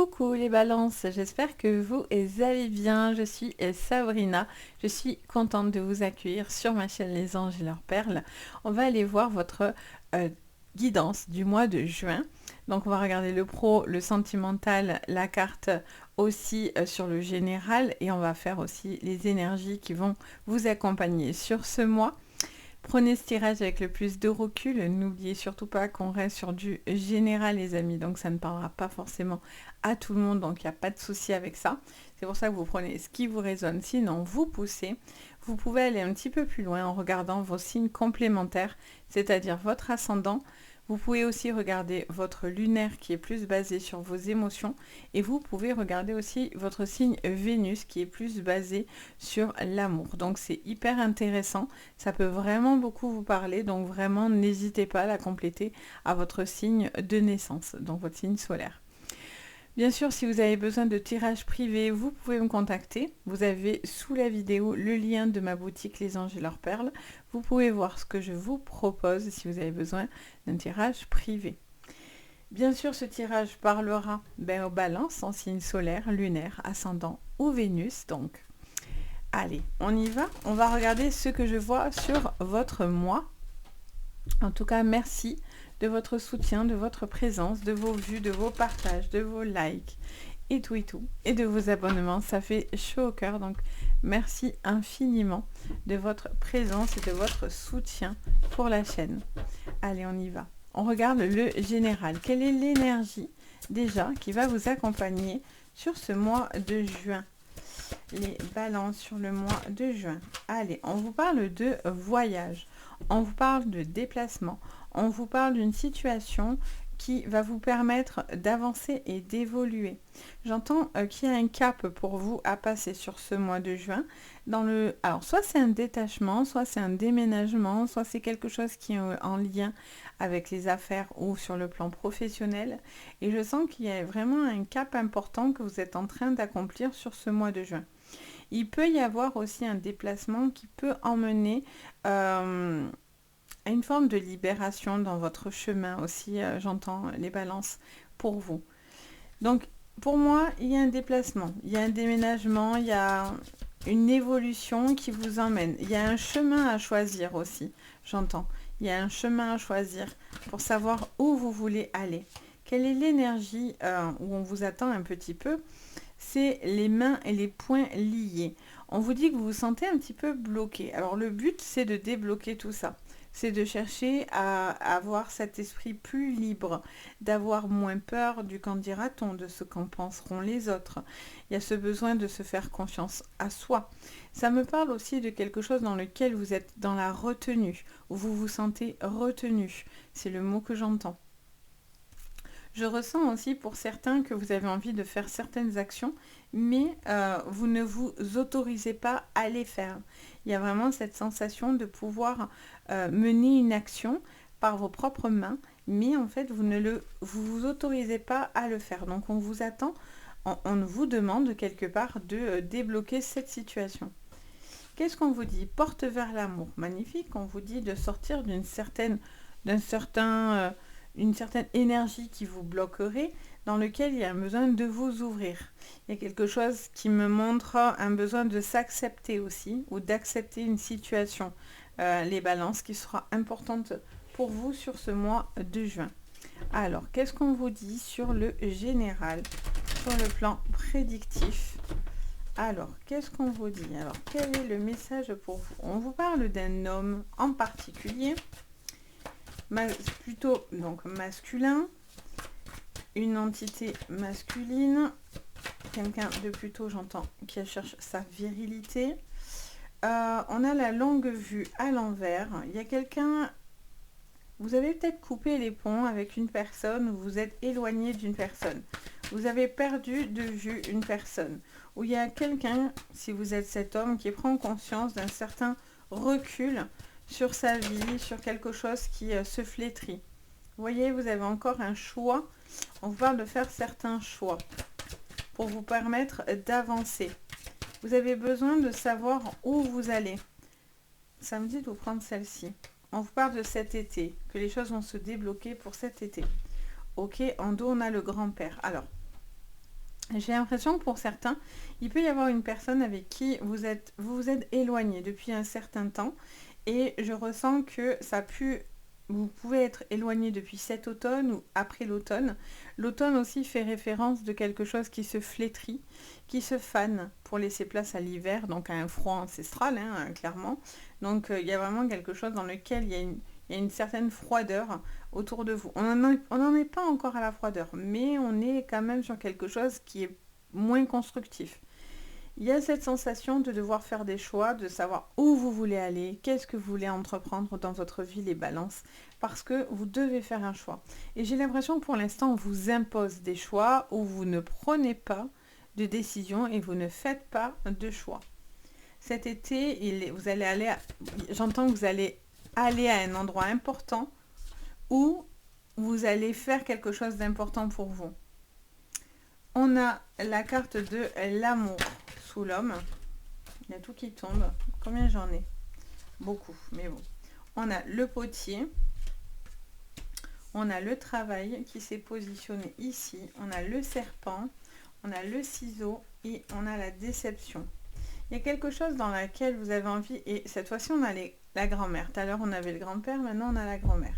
Coucou les balances, j'espère que vous allez bien. Je suis Sabrina. Je suis contente de vous accueillir sur ma chaîne Les Anges et leurs perles. On va aller voir votre euh, guidance du mois de juin. Donc on va regarder le pro, le sentimental, la carte aussi sur le général et on va faire aussi les énergies qui vont vous accompagner sur ce mois. Prenez ce tirage avec le plus de recul. N'oubliez surtout pas qu'on reste sur du général, les amis. Donc, ça ne parlera pas forcément à tout le monde. Donc, il n'y a pas de souci avec ça. C'est pour ça que vous prenez ce qui vous résonne. Sinon, vous poussez. Vous pouvez aller un petit peu plus loin en regardant vos signes complémentaires, c'est-à-dire votre ascendant. Vous pouvez aussi regarder votre lunaire qui est plus basé sur vos émotions et vous pouvez regarder aussi votre signe Vénus qui est plus basé sur l'amour. Donc c'est hyper intéressant, ça peut vraiment beaucoup vous parler, donc vraiment n'hésitez pas à la compléter à votre signe de naissance, donc votre signe solaire. Bien sûr, si vous avez besoin de tirage privé, vous pouvez me contacter. Vous avez sous la vidéo le lien de ma boutique Les Anges et leurs perles. Vous pouvez voir ce que je vous propose si vous avez besoin d'un tirage privé. Bien sûr, ce tirage parlera aux balances en signe solaire, lunaire, ascendant ou Vénus. Donc, allez, on y va. On va regarder ce que je vois sur votre mois. En tout cas, merci de votre soutien, de votre présence, de vos vues, de vos partages, de vos likes et tout, et de vos abonnements. Ça fait chaud au cœur, donc merci infiniment de votre présence et de votre soutien pour la chaîne. Allez, on y va. On regarde le général. Quelle est l'énergie déjà qui va vous accompagner sur ce mois de juin? Les balances sur le mois de juin. Allez, on vous parle de voyage, on vous parle de déplacement, on vous parle d'une situation qui va vous permettre d'avancer et d'évoluer. J'entends qu'il y a un cap pour vous à passer sur ce mois de juin. Alors, soit c'est un détachement, soit c'est un déménagement, soit c'est quelque chose qui est en lien avec les affaires ou sur le plan professionnel. Et je sens qu'il y a vraiment un cap important que vous êtes en train d'accomplir sur ce mois de juin. Il peut y avoir aussi un déplacement qui peut emmener à une forme de libération dans votre chemin aussi, j'entends les balances pour vous. Donc, pour moi, il y a un déplacement, il y a un déménagement, il y a une évolution qui vous emmène. Il y a un chemin à choisir aussi, j'entends. Il y a un chemin à choisir pour savoir où vous voulez aller. Quelle est l'énergie où on vous attend un petit peu? C'est les mains et les poings liés. On vous dit que vous vous sentez un petit peu bloqué. Alors le but, c'est de débloquer tout ça. C'est de chercher à avoir cet esprit plus libre, d'avoir moins peur du qu'en dira-t-on, de ce qu'en penseront les autres. Il y a ce besoin de se faire confiance à soi. Ça me parle aussi de quelque chose dans lequel vous êtes dans la retenue, où vous vous sentez retenu. C'est le mot que j'entends. Je ressens aussi pour certains que vous avez envie de faire certaines actions, mais vous ne vous autorisez pas à les faire. Il y a vraiment cette sensation de pouvoir mener une action par vos propres mains, mais en fait, vous autorisez pas à le faire. Donc, on vous attend, on vous demande quelque part de débloquer cette situation. Qu'est-ce qu'on vous dit? Porte vers l'amour. Magnifique. On vous dit de sortir d'une certaine énergie qui vous bloquerait, dans lequel il y a un besoin de vous ouvrir. Il y a quelque chose qui me montre un besoin de s'accepter aussi, ou d'accepter une situation, les balances, qui sera importante pour vous sur ce mois de juin. Alors, qu'est-ce qu'on vous dit sur le général, sur le plan prédictif? Alors, qu'est-ce qu'on vous dit? Alors, quel est le message pour vous? On vous parle d'un homme en particulier, plutôt donc masculin, une entité masculine, quelqu'un de plutôt, j'entends, qui cherche sa virilité. On a la longue vue à l'envers. Il y a quelqu'un, vous avez peut-être coupé les ponts avec une personne, ou vous êtes éloigné d'une personne. Vous avez perdu de vue une personne. Ou il y a quelqu'un, si vous êtes cet homme, qui prend conscience d'un certain recul sur sa vie, sur quelque chose qui se flétrit. Vous voyez, vous avez encore un choix. On vous parle de faire certains choix pour vous permettre d'avancer. Vous avez besoin de savoir où vous allez. Ça me dit de vous prendre celle-ci. On vous parle de cet été, que les choses vont se débloquer pour cet été. Ok, en dos, on a le grand-père. Alors, J'ai l'impression que pour certains, il peut y avoir une personne avec qui vous êtes éloigné depuis un certain temps et je ressens que vous pouvez être éloigné depuis cet automne ou après l'automne. L'automne aussi fait référence de quelque chose qui se flétrit, qui se fane pour laisser place à l'hiver, donc à un froid ancestral, hein, clairement. Donc il y a vraiment quelque chose dans lequel il y a une certaine froideur autour de vous. On n'en est pas encore à la froideur, mais on est quand même sur quelque chose qui est moins constructif. Il y a cette sensation de devoir faire des choix, de savoir où vous voulez aller, qu'est-ce que vous voulez entreprendre dans votre vie, les balances, parce que vous devez faire un choix. Et j'ai l'impression que pour l'instant, on vous impose des choix où vous ne prenez pas de décision et vous ne faites pas de choix. Cet été, j'entends que vous allez aller à un endroit important où vous allez faire quelque chose d'important pour vous. On a la carte de l'amour sous l'homme. Il y a tout qui tombe. Combien j'en ai? Beaucoup, mais bon. On a le potier. On a le travail qui s'est positionné ici. On a le serpent. On a le ciseau et on a la déception. Il y a quelque chose dans laquelle vous avez envie, et cette fois-ci on a la grand-mère. Tout à l'heure on avait le grand-père, maintenant on a la grand-mère.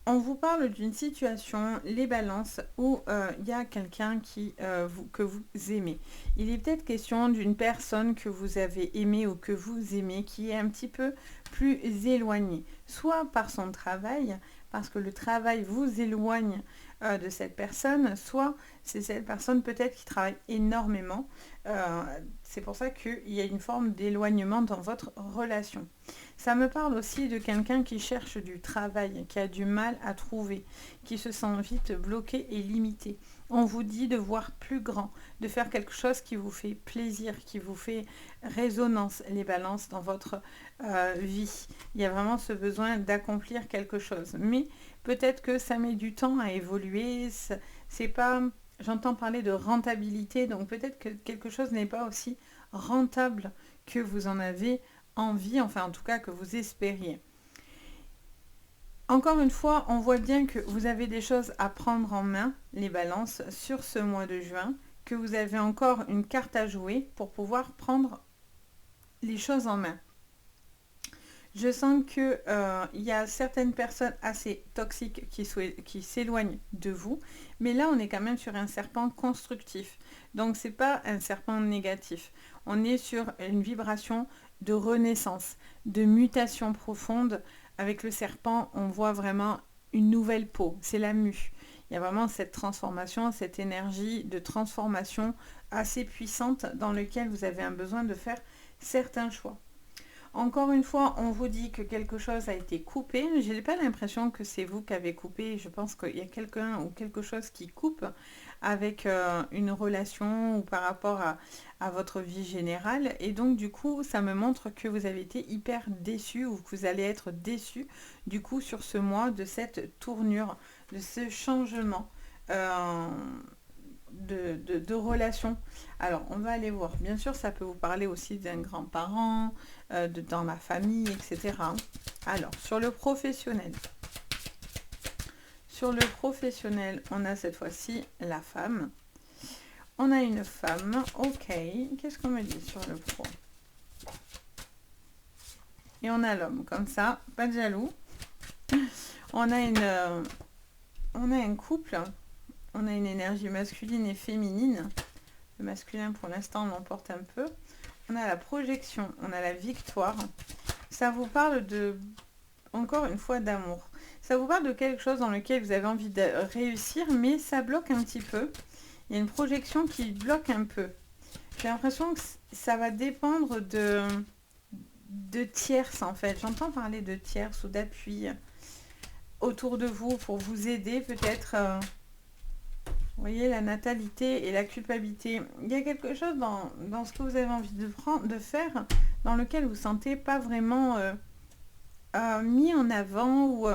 On vous parle d'une situation, les balances, où il y a quelqu'un que vous aimez. Il est peut-être question d'une personne que vous avez aimée ou que vous aimez, qui est un petit peu plus éloignée. Soit par son travail, parce que le travail vous éloigne de cette personne, soit c'est cette personne peut-être qui travaille énormément. C'est pour ça qu'il y a une forme d'éloignement dans votre relation. Ça me parle aussi de quelqu'un qui cherche du travail, qui a du mal à trouver, qui se sent vite bloqué et limité. On vous dit de voir plus grand, de faire quelque chose qui vous fait plaisir, qui vous fait résonance, les balances dans votre vie. Il y a vraiment ce besoin d'accomplir quelque chose. Mais peut-être que ça met du temps à évoluer. C'est pas... J'entends parler de rentabilité, donc peut-être que quelque chose n'est pas aussi rentable que vous en avez envie, enfin en tout cas que vous espériez. Encore une fois, on voit bien que vous avez des choses à prendre en main, les balances, sur ce mois de juin, que vous avez encore une carte à jouer pour pouvoir prendre les choses en main. Je sens que il y a certaines personnes assez toxiques qui s'éloignent de vous, mais là on est quand même sur un serpent constructif. Donc c'est pas un serpent négatif. On est sur une vibration de renaissance, de mutation profonde. Avec le serpent, on voit vraiment une nouvelle peau. C'est la mue. Il y a vraiment cette transformation, cette énergie de transformation assez puissante dans laquelle vous avez un besoin de faire certains choix. Encore une fois, on vous dit que quelque chose a été coupé. Je n'ai pas l'impression que c'est vous qui avez coupé. Je pense qu'il y a quelqu'un ou quelque chose qui coupe avec une relation ou par rapport à votre vie générale. Et donc, du coup, ça me montre que vous avez été hyper déçu ou que vous allez être déçu, du coup, sur ce mois, de cette tournure, de ce changement. De relations. Alors, on va aller voir. Bien sûr, ça peut vous parler aussi d'un grand-parent, dans la famille, etc. Alors, sur le professionnel. Sur le professionnel, on a cette fois-ci la femme. On a une femme. Ok. Qu'est-ce qu'on me dit sur le pro? Et on a l'homme. Comme ça, pas de jaloux. On a un couple. On a une énergie masculine et féminine. Le masculin, pour l'instant, l'emporte un peu. On a la projection, on a la victoire. Ça vous parle encore une fois, d'amour. Ça vous parle de quelque chose dans lequel vous avez envie de réussir, mais ça bloque un petit peu. Il y a une projection qui bloque un peu. J'ai l'impression que ça va dépendre de tierces, en fait. J'entends parler de tierces ou d'appui autour de vous pour vous aider, peut-être... Vous voyez, la natalité et la culpabilité. Il y a quelque chose dans ce que vous avez envie de faire, dans lequel vous ne vous sentez pas vraiment mis en avant. Ou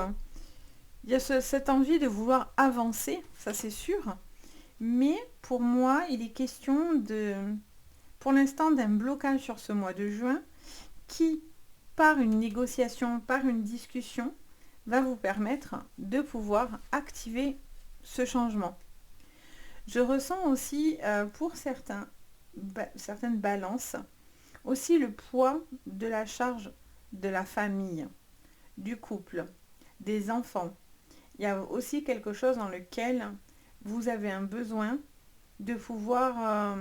il y a cette envie de vouloir avancer, ça c'est sûr. Mais pour moi, il est question pour l'instant, d'un blocage sur ce mois de juin qui, par une négociation, par une discussion, va vous permettre de pouvoir activer ce changement. Je ressens aussi pour certaines balances, aussi le poids de la charge de la famille, du couple, des enfants. Il y a aussi quelque chose dans lequel vous avez un besoin de pouvoir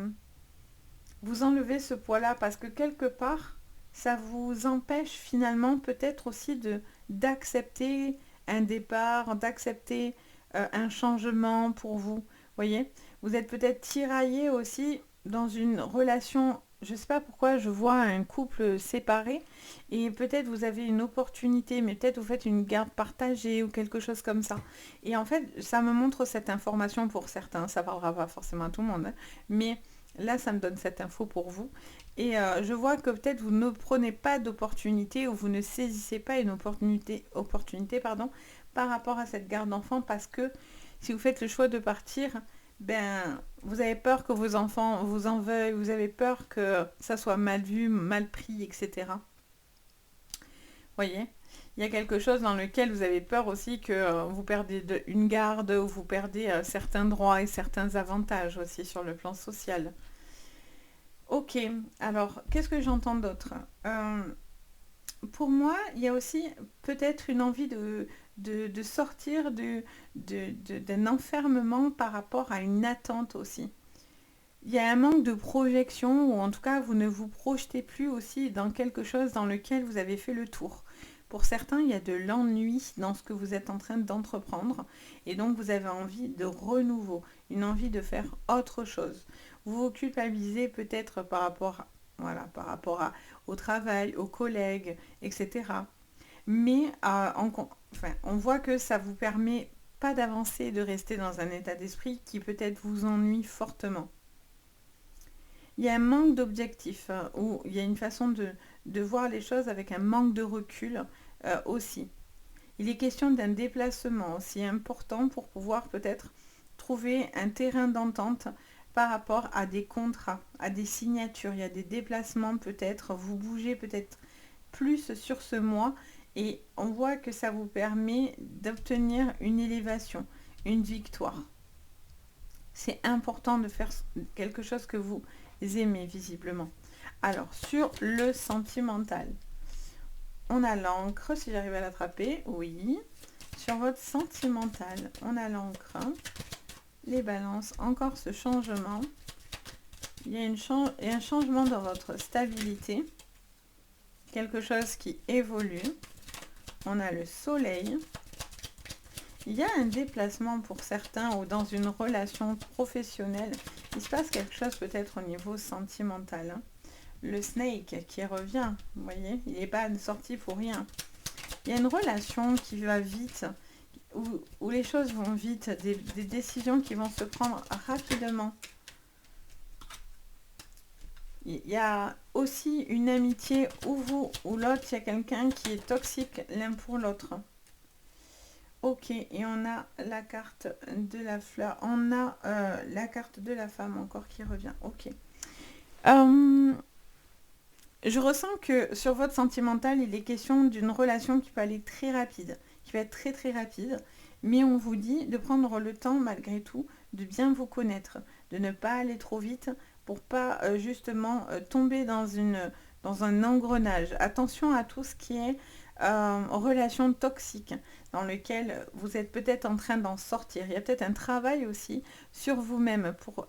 vous enlever ce poids-là parce que quelque part, ça vous empêche finalement peut-être aussi d'accepter un départ, d'accepter un changement pour vous. Voyez, vous êtes peut-être tiraillé aussi dans une relation. Je ne sais pas pourquoi je vois un couple séparé et peut-être vous avez une opportunité, mais peut-être vous faites une garde partagée ou quelque chose comme ça. Et en fait, ça me montre cette information pour certains. Ça ne parlera pas forcément à tout le monde, hein, mais là, ça me donne cette info pour vous. Et je vois que peut-être vous ne prenez pas d'opportunité ou vous ne saisissez pas une opportunité pardon, par rapport à cette garde d'enfant parce que si vous faites le choix de partir, ben, vous avez peur que vos enfants vous en veuillent, vous avez peur que ça soit mal vu, mal pris, etc. Voyez, il y a quelque chose dans lequel vous avez peur aussi que vous perdez une garde ou vous perdez certains droits et certains avantages aussi sur le plan social. Ok, alors qu'est-ce que j'entends d'autre? Pour moi, il y a aussi peut-être une envie de sortir d'un enfermement par rapport à une attente aussi. Il y a un manque de projection, ou en tout cas, vous ne vous projetez plus aussi dans quelque chose dans lequel vous avez fait le tour. Pour certains, il y a de l'ennui dans ce que vous êtes en train d'entreprendre, et donc vous avez envie de renouveau, une envie de faire autre chose. Vous vous culpabilisez peut-être par rapport, voilà, au travail, aux collègues, etc. Mais enfin, on voit que ça vous permet pas d'avancer, de rester dans un état d'esprit qui peut-être vous ennuie fortement. Il y a un manque d'objectif, ou il y a une façon de voir les choses avec un manque de recul aussi. Il est question d'un déplacement aussi important pour pouvoir peut-être trouver un terrain d'entente par rapport à des contrats, à des signatures. Il y a des déplacements peut-être, vous bougez peut-être plus sur ce mois et on voit que ça vous permet d'obtenir une élévation, une victoire. C'est important de faire quelque chose que vous aimez visiblement. Alors, sur le sentimental, on a l'encre, si j'arrive à l'attraper, oui. Sur votre sentimental, on a l'encre, les balances, encore ce changement. Il y a un changement dans votre stabilité, quelque chose qui évolue. On a le soleil. Il y a un déplacement pour certains ou dans une relation professionnelle. Il se passe quelque chose peut-être au niveau sentimental. Hein. Le snake qui revient, vous voyez, il n'est pas sorti pour rien. Il y a une relation qui va vite, où les choses vont vite, des décisions qui vont se prendre rapidement. Il y a aussi une amitié où vous ou l'autre, il y a quelqu'un qui est toxique l'un pour l'autre. Ok, et on a la carte de la fleur, on a la carte de la femme encore qui revient. Ok. Je ressens que sur votre sentimental, il est question d'une relation qui peut aller très rapide, qui va être très très rapide, mais on vous dit de prendre le temps malgré tout de bien vous connaître, de ne pas aller trop vite pour pas justement tomber dans un engrenage. Attention à tout ce qui est relation toxique dans lequel vous êtes peut-être en train d'en sortir. Il y a peut-être un travail aussi sur vous-même pour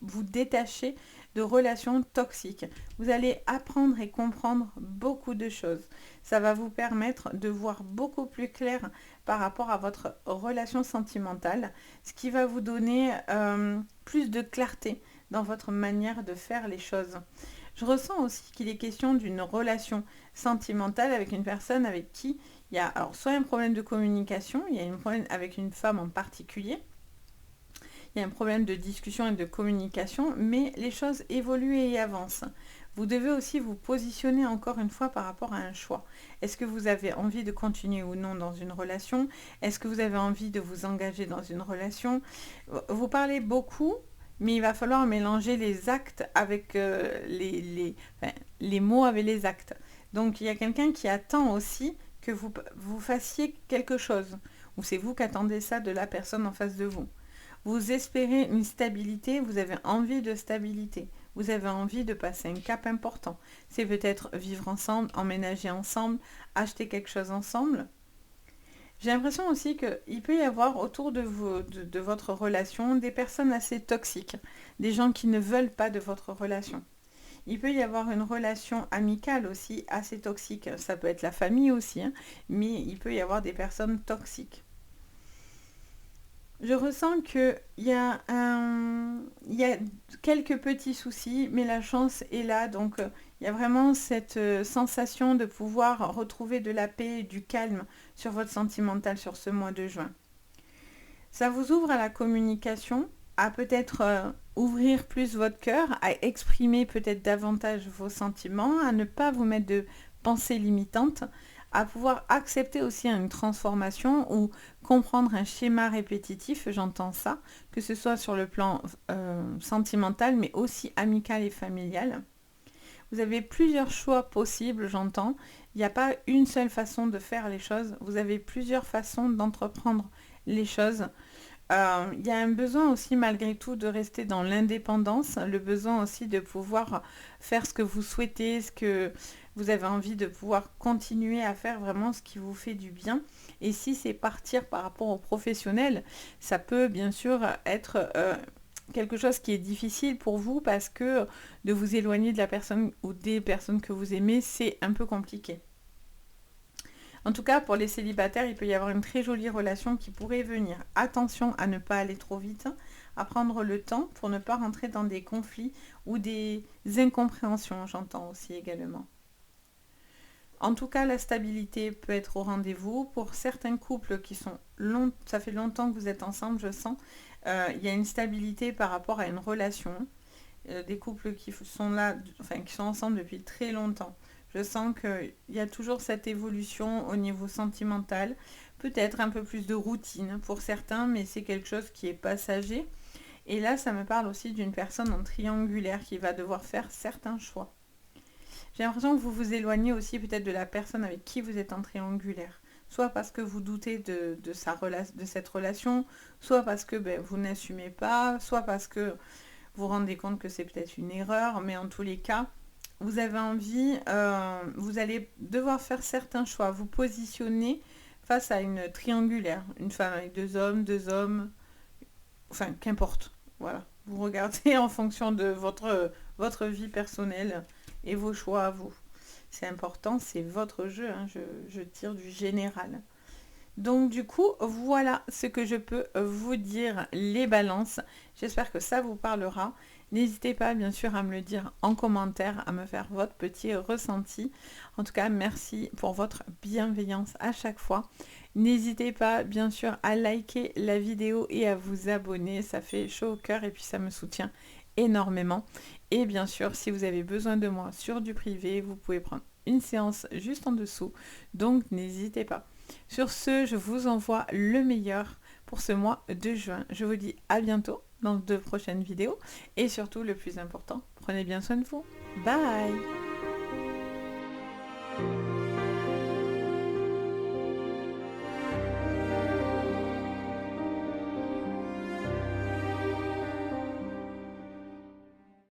vous détacher de relations toxiques. Vous allez apprendre et comprendre beaucoup de choses. Ça va vous permettre de voir beaucoup plus clair par rapport à votre relation sentimentale, ce qui va vous donner plus de clarté dans votre manière de faire les choses. Je ressens aussi qu'il est question d'une relation sentimentale avec une personne avec qui il y a alors soit un problème de communication, il y a un problème avec une femme en particulier, il y a un problème de discussion et de communication, mais les choses évoluent et avancent. Vous devez aussi vous positionner encore une fois par rapport à un choix. Est-ce que vous avez envie de continuer ou non dans une relation? Est-ce que vous avez envie de vous engager dans une relation? Vous parlez beaucoup, mais il va falloir mélanger les actes avec les mots avec les actes. Donc il y a quelqu'un qui attend aussi que vous fassiez quelque chose. Ou c'est vous qui attendez ça de la personne en face de vous. Vous espérez une stabilité, vous avez envie de stabilité. Vous avez envie de passer un cap important. C'est peut-être vivre ensemble, emménager ensemble, acheter quelque chose ensemble. J'ai l'impression aussi qu'il peut y avoir autour de votre relation des personnes assez toxiques, des gens qui ne veulent pas de votre relation. Il peut y avoir une relation amicale aussi assez toxique. Ça peut être la famille aussi, hein, mais il peut y avoir des personnes toxiques. Je ressens il y a quelques petits soucis, mais la chance est là. Donc, il y a vraiment cette sensation de pouvoir retrouver de la paix et du calme sur votre sentimental sur ce mois de juin. Ça vous ouvre à la communication, à peut-être ouvrir plus votre cœur, à exprimer peut-être davantage vos sentiments, à ne pas vous mettre de pensées limitantes, à pouvoir accepter aussi une transformation ou comprendre un schéma répétitif, j'entends ça, que ce soit sur le plan sentimental, mais aussi amical et familial. Vous avez plusieurs choix possibles, j'entends. Il n'y a pas une seule façon de faire les choses. Vous avez plusieurs façons d'entreprendre les choses. Il y a un besoin aussi malgré tout de rester dans l'indépendance, le besoin aussi de pouvoir faire ce que vous souhaitez, ce que vous avez envie de pouvoir continuer à faire vraiment ce qui vous fait du bien. Et si c'est partir par rapport au professionnel, ça peut bien sûr être quelque chose qui est difficile pour vous parce que de vous éloigner de la personne ou des personnes que vous aimez, c'est un peu compliqué. En tout cas, pour les célibataires, il peut y avoir une très jolie relation qui pourrait venir. Attention à ne pas aller trop vite, à prendre le temps pour ne pas rentrer dans des conflits ou des incompréhensions, j'entends aussi également. En tout cas, la stabilité peut être au rendez-vous. Pour certains couples qui sont longs, ça fait longtemps que vous êtes ensemble, je sens, il y a une stabilité par rapport à une relation. Des couples qui sont là, enfin qui sont ensemble depuis très longtemps. Je sens qu'il y a toujours cette évolution au niveau sentimental, peut-être un peu plus de routine pour certains, mais c'est quelque chose qui est passager. Et là, ça me parle aussi d'une personne en triangulaire qui va devoir faire certains choix. J'ai l'impression que vous vous éloignez aussi peut-être de la personne avec qui vous êtes en triangulaire. Soit parce que vous doutez de cette relation, soit parce que vous n'assumez pas, soit parce que vous vous rendez compte que c'est peut-être une erreur, mais en tous les cas, vous avez envie, vous allez devoir faire certains choix, vous positionner face à une triangulaire, une femme avec deux hommes, enfin qu'importe, voilà. Vous regardez en fonction de votre vie personnelle et vos choix à vous. C'est important, c'est votre jeu, hein, je tire du général. Donc du coup, voilà ce que je peux vous dire, les balances. J'espère que ça vous parlera. N'hésitez pas bien sûr à me le dire en commentaire, à me faire votre petit ressenti. En tout cas, merci pour votre bienveillance à chaque fois. N'hésitez pas bien sûr à liker la vidéo et à vous abonner. Ça fait chaud au cœur et puis ça me soutient énormément. Et bien sûr, si vous avez besoin de moi sur du privé, vous pouvez prendre une séance juste en dessous. Donc n'hésitez pas. Sur ce, je vous envoie le meilleur pour ce mois de juin. Je vous dis à bientôt dans de prochaines vidéos. Et surtout, le plus important, prenez bien soin de vous. Bye!